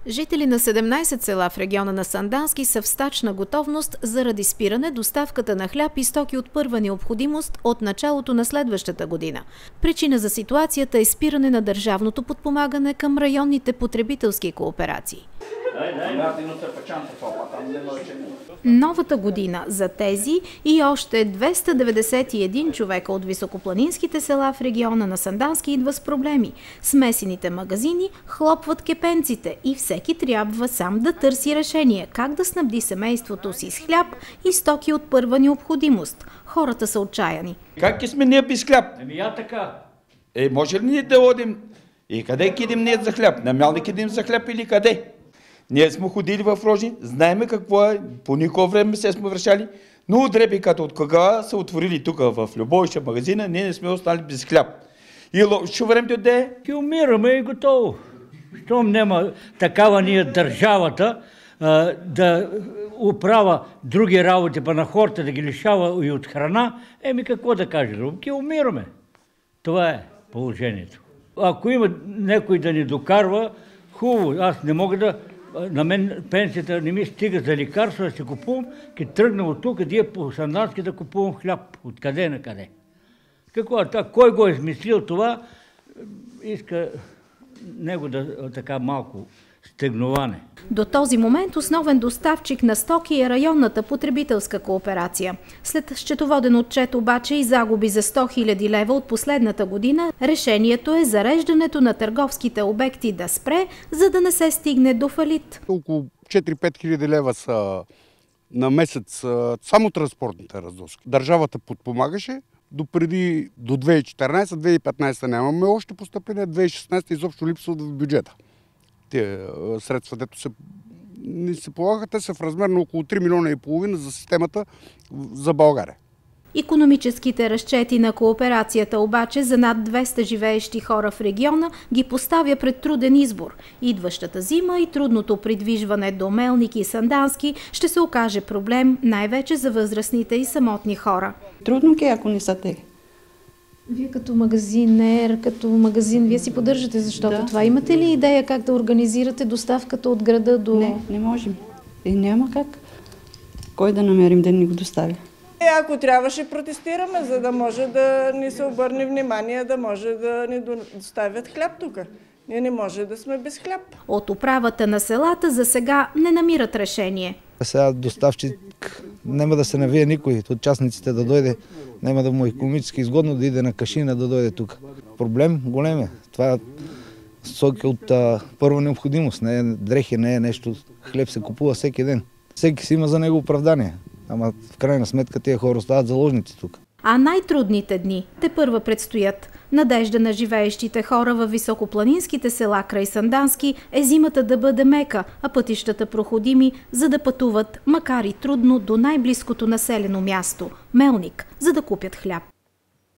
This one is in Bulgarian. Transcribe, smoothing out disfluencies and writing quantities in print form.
Жители на 17 села в региона на Сандански са в стачна готовност заради спиране доставката на хляб и стоки от първа необходимост от началото на следващата година. Причина за ситуацията е спиране на държавното подпомагане към районните потребителски кооперации. Новата година за тези и още 291 човека от високопланинските села в региона на Сандански идва с проблеми. Смесените магазини хлопват кепенците и всеки трябва сам да търси решение как да снабди семейството си с хляб и стоки от първа необходимост. Хората са отчаяни. Как сме ние без хляб? Я така. Може ли ние да одим? И къде кидим ние за хляб? На Мялни кидим за хляб или къде? Ние сме ходили в Рожи, знаеме какво е, по никакво време се сме връщали, но от репиката от кога са отворили тук в Любовище магазина, ние не сме остали без хляб. И лошо време дойде. Ки умираме и готово. Щом няма такава ние държавата да управа други работи, па на хората да ги лишава и от храна, какво да кажа? Ки умираме. Това е положението. Ако има някой да ни докарва, хубаво, аз не мога да... На мен пенсията не ми стига за лекарства, да си купувам, ки тръгна от тук, къде по Сандански да купувам хляб. Откъде на къде? Какво е това? Кой го е измислил това? Иска него да така малко стегноване. До този момент основен доставчик на стоки е районната потребителска кооперация. След счетоводен отчет обаче и загуби за 100 000 лева от последната година, решението е зареждането на търговските обекти да спре, за да не се стигне до фалит. Около 4-5 хиляди лева са на месец само транспортните разноски. Държавата подпомагаше. До 2014-2015 нямаме още постъпления, 2016 изобщо липсват в бюджета. Те средства, дето не се полагат, те са в размер на около 3,5 милиона за системата за България. Икономическите разчети на кооперацията обаче за над 200 живеещи хора в региона ги поставя пред труден избор. Идващата зима и трудното придвижване до Мелник и Сандански ще се окаже проблем най-вече за възрастните и самотни хора. Трудно е, ако не са те. Вие като магазинер, вие си поддържате защото това. Имате ли идея как да организирате доставката от града до... Не можем. И няма как. Кой да намерим да ни го доставя? Ако трябва, ще протестираме, за да може да ни се обърне внимание, да може да ни доставят хляб тук. Ние не може да сме без хляб. От управата на селата за сега не намират решение. Сега доставчик няма да се навие никой от частниците да дойде. Няма да му е икономически изгодно да иде на Кашина да дойде тук. Проблем голем е. Това е стоки от първа необходимост. Не е дрехи, не е нещо. Хлеб се купува всеки ден. Всеки си има за него оправдание. Ама в крайна сметка тези хора остават заложници тук. А най-трудните дни тепърва предстоят. Надежда на живеещите хора във високопланинските села край Сандански е зимата да бъде мека, а пътищата проходими, за да пътуват, макар и трудно, до най-близкото населено място – Мелник, за да купят хляб.